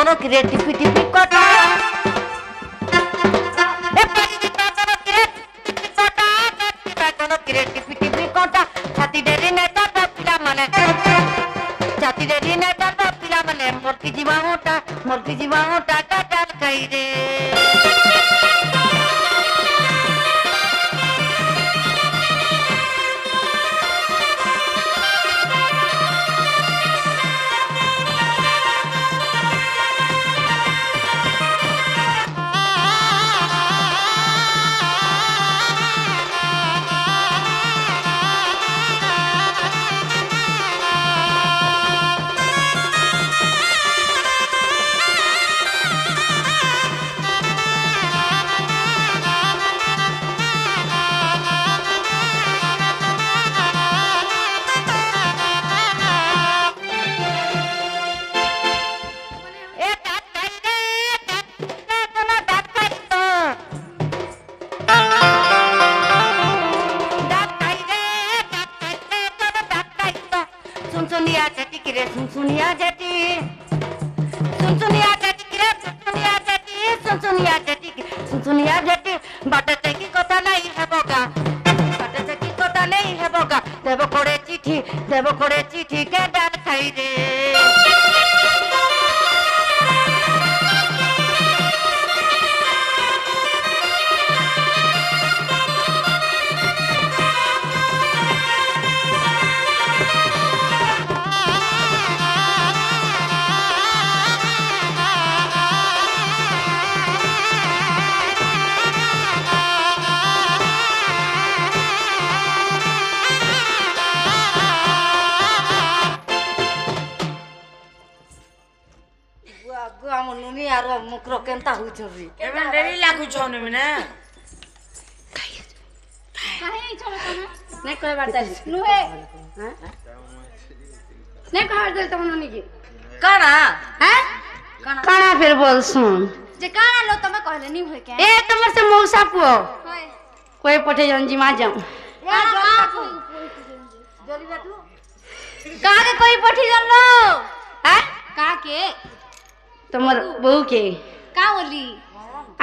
বেতন কিরে টিপি টিপি কটা ছাতি ডেরি নেতা পিলা মানে ছাতি ডেরি নেতা পিলা মানে মরকি জীবা মোটা কাটাল খাই রে দেব করে চিঠি কে ডাল খাই রে मुकरो केनता हुई छरी एमे डेरी लागु छौने में ना काहे चलो तने नै कहे बार चली नुहे हैं नै कहे बार चली तमन नी की काना हैं काना फिर बोल सुन जे काना लो तमे कहले नी होय के ए तमर से मौसा पुओ होय कोई पठे जन जी मा जाऊ या जल्दी बैठो का के कोई पठी जन लो हैं का के तमर बहू के का बोली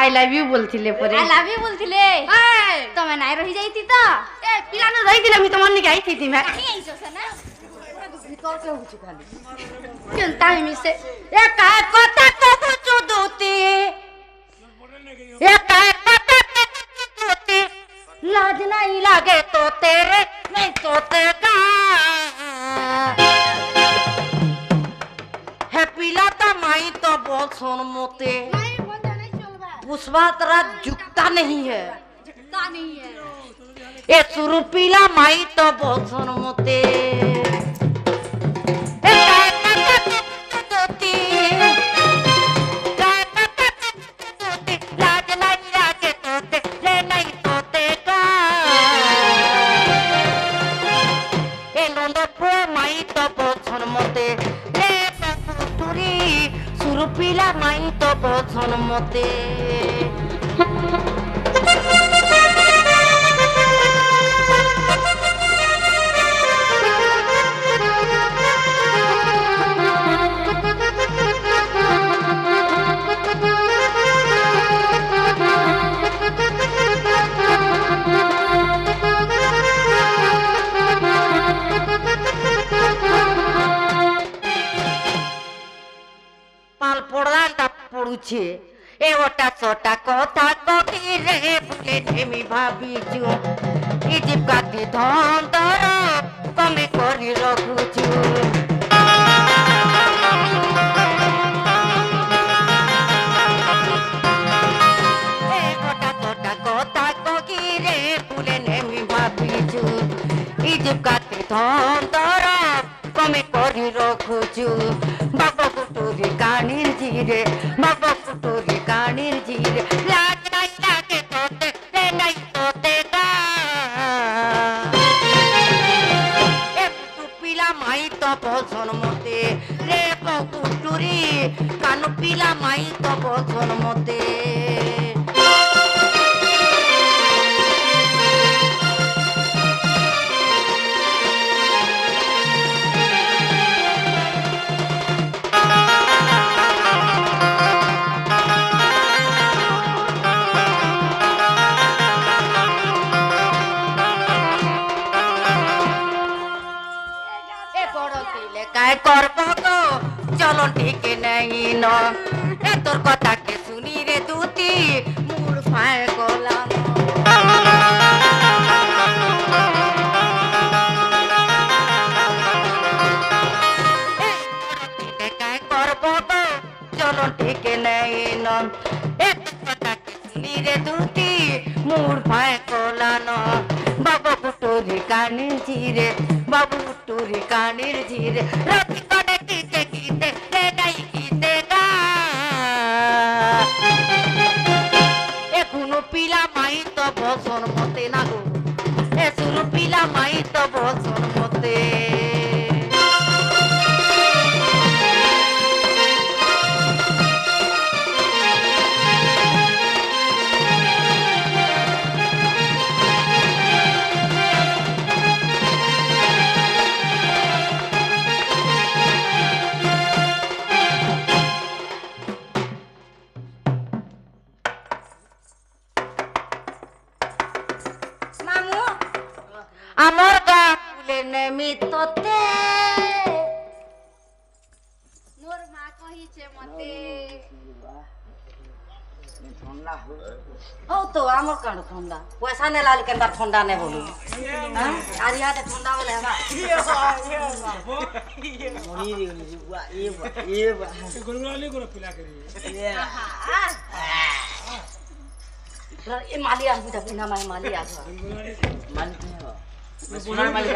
आई लव यू बोलथिले परे आई लव यू बोलथिले ए तमे नाइ रही जाईती त ए पिलानो रही दिले मी तमन के आई थी मैं नहीं आइसो से ना भीतर के हुची खाली केनता मी से ए का कथा कथा चोदोती ए का कथा चोदोती लाज नहीं लागे तो तेरे नहीं तो तेरा है पिला ता माई तो बहुत सोन मोते नहीं बोलता नहीं चलबा पुष्पा तेरा जुकता नहीं है जुकता नहीं है ए सुरु पिला माई तो बहुत सोन मोते पिला माई तो बहुत सोन मोते পড়ুছে এ ওটা ছোটা কথা কবি রে বলে ঢেমি ভাবিছু ই জীবকাতে ধন ধর কমে করি রখুছু এ ওটা ছোটা কথা কবি রে বলে ঢেমি ভাবিছু ই জীবকাতে ধন ধর কমে করি রখুছু বাবা কুটুরি কানির জিরে বাবা কুটুরি কানির জিরে লাগ নাই লাগে তোতে রে নাই তোতে গা এ পিলা মাই তো বছন মতে রে কুটুরি কানু পিলা মাই তো বছন মতে দিলে কায় করব গো চলন ঠিক নেই ন এ তোর কথাকে শুনি রে দুতি মুড় ফায় গোলাম কায় করব গো চলন ঠিক নেই ন এ তোর কথাকে শুনি রে দুতি মুড় ফায় গোলানো বাবু কুটুরি কানের ঝিরে বাবু কুটুরি কানের ঝিরে রাতি কনে গীতে গীতে রে গাই গীতে গা এখনো পিলা মাই তো বসন মতে না গো এখনো পিলা মাই তো বসন মতে মামু আমার গা ফুলে নেমি তোতে মোর মা কহিছে মতে ও তো আমার কাণ্ড ঠান্ডা পয়সা নে লাল কেন ঠান্ডা নে বলু হ্যাঁ আর ইয়াতে ঠান্ডা বলে হ্যাঁ এ মালি আসবি যাবি না মাই মালি আসবা সুনার মালিক